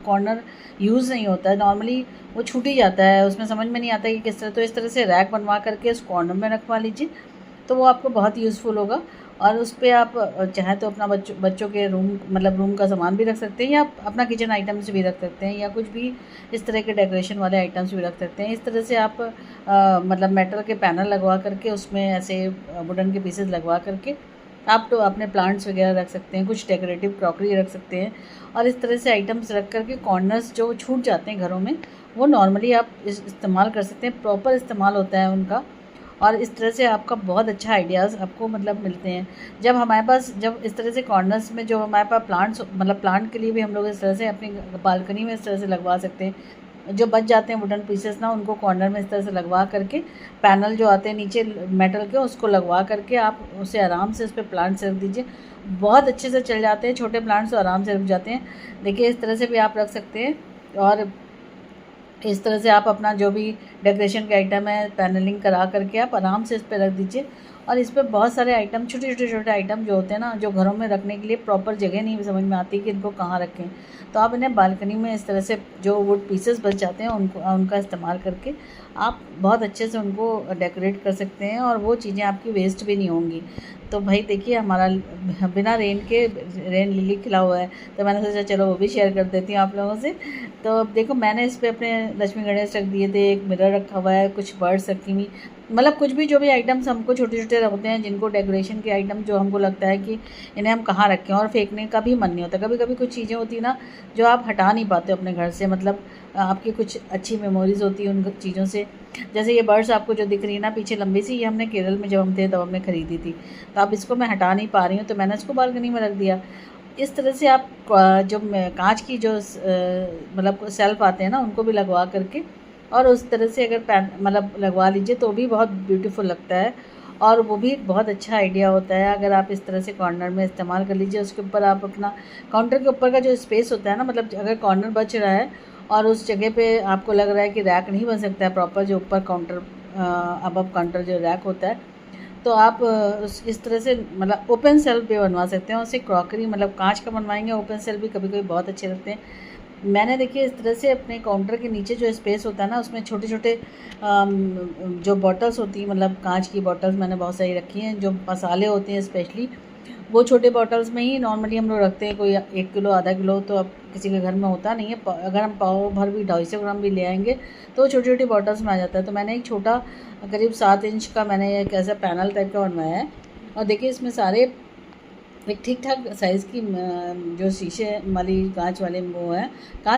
Corner use नहीं होता है, नॉर्मली वो छूट ही जाता है, उसमें समझ में नहीं आता कि किस तरह। तो इस तरह से रैक बनवा करके उस कॉर्नर में रखवा लीजिए, तो वो आपको बहुत यूज़फुल होगा। और उस पे आप चाहें तो अपना बच्चों के रूम मतलब रूम का सामान भी रख सकते हैं, या अपना किचन आइटम्स भी रख सकते हैं, या कुछ भी इस तरह के डेकोरेशन वाले आइटम्स भी रख सकते हैं। इस तरह से आप मतलब मेटल के पैनल लगवा करके उसमें ऐसे वुडन के पीसेस लगवा करके आप तो अपने प्लांट्स वगैरह रख सकते हैं, कुछ डेकोरेटिव क्रॉकरी रख सकते हैं। और इस तरह से आइटम्स रख करके कॉर्नर्स जो छूट जाते हैं घरों में, वो नॉर्मली आप इस्तेमाल कर सकते हैं, प्रॉपर इस्तेमाल होता है उनका। और इस तरह से आपका बहुत अच्छा आइडियाज़ आपको मतलब मिलते हैं। जब हमारे पास जब इस तरह से कॉर्नर्स में जो हमारे पास प्लांट्स मतलब प्लांट के लिए भी हम लोग इस तरह से अपनी बालकनी में इस तरह से लगवा सकते हैं। जो बच जाते हैं वुडन पीसेस ना, उनको कॉर्नर में इस तरह से लगवा करके, पैनल जो आते हैं नीचे मेटल के, उसको लगवा करके आप उसे आराम से उस पर प्लांट्स रख दीजिए, बहुत अच्छे से चल जाते हैं। छोटे प्लांट्स तो आराम से रुक जाते हैं। देखिए इस तरह से भी आप रख सकते हैं। और इस तरह से आप अपना जो भी डेकोरेशन के आइटम है पैनलिंग करा करके आप आराम से इस पर रख दीजिए। और इस पर बहुत सारे आइटम, छोटे आइटम जो होते हैं ना, जो घरों में रखने के लिए प्रॉपर जगह नहीं समझ में आती कि इनको कहाँ रखें, तो आप इन्हें बालकनी में इस तरह से जो वुड पीसेस बच जाते हैं उनका इस्तेमाल करके आप बहुत अच्छे से उनको डेकोरेट कर सकते हैं, और वो चीज़ें आपकी वेस्ट भी नहीं होंगी। तो भाई देखिए हमारा बिना रेन लिली खिला हुआ है, तो मैंने सोचा चलो वो भी शेयर कर देती हूँ आप लोगों से। तो अब देखो मैंने इस पे अपने लक्ष्मी गणेश रख दिए थे, एक मिरर रखा हुआ है, कुछ बर्ड्स रखी हुई, मतलब कुछ भी जो भी आइटम्स हमको छोटे छोटे होते हैं, जिनको डेकोरेशन के आइटम जो हमको लगता है कि इन्हें हम कहाँ रखें, और फेंकने का भी मन नहीं होता। कभी कभी कुछ चीज़ें होती ना जो आप हटा नहीं पाते अपने घर से, मतलब आपकी कुछ अच्छी मेमोरीज़ होती है उन चीज़ों से। जैसे ये बर्ड्स आपको जो दिख रही है ना पीछे लंबी सी, ये हमने केरल में जब हम थे तब हमने ख़रीदी थी, तो अब इसको मैं हटा नहीं पा रही हूँ, तो मैंने इसको बालकनी में रख दिया। इस तरह से आप जो कांच की जो मतलब सेल्फ आते हैं ना, उनको भी लगवा करके, और उस तरह से अगर पैन मतलब लगवा लीजिए तो भी बहुत ब्यूटीफुल लगता है, और वो भी बहुत अच्छा आइडिया होता है। अगर आप इस तरह से कॉर्नर में इस्तेमाल कर लीजिए, उसके ऊपर आप अपना काउंटर के ऊपर का जो स्पेस होता है ना, मतलब अगर कॉर्नर बच रहा है और उस जगह पे आपको लग रहा है कि रैक नहीं बन सकता है प्रॉपर, जो ऊपर काउंटर अबव काउंटर जो रैक होता है, तो आप इस तरह से मतलब ओपन सेल्फ भी बनवा सकते हैं। उससे क्रॉकरी मतलब कांच का बनवाएंगे, ओपन सेल्फ भी कभी कभी बहुत अच्छे लगते हैं। मैंने देखिए इस तरह से अपने काउंटर के नीचे जो स्पेस होता है ना, उसमें छोटे छोटे जो बॉटल्स होती हैं, मतलब कांच की बॉटल्स मैंने बहुत सारी रखी हैं, जो मसाले होते हैं स्पेशली, वो छोटे बॉटल्स में ही नॉर्मली हम लोग रखते हैं। कोई 1 किलो आधा किलो तो अब किसी के घर में होता नहीं है, अगर हम पाव भर भी 250 ग्राम भी ले आएंगे तो छोटी छोटी बॉटल्स में आ जाता है। तो मैंने एक छोटा करीब 7 इंच का मैंने एक ऐसा पैनल टाइप का बनवाया है, और देखिए इसमें सारे एक ठीक ठाक साइज़ की जो शीशे वाली कांच वाले वो है, कांच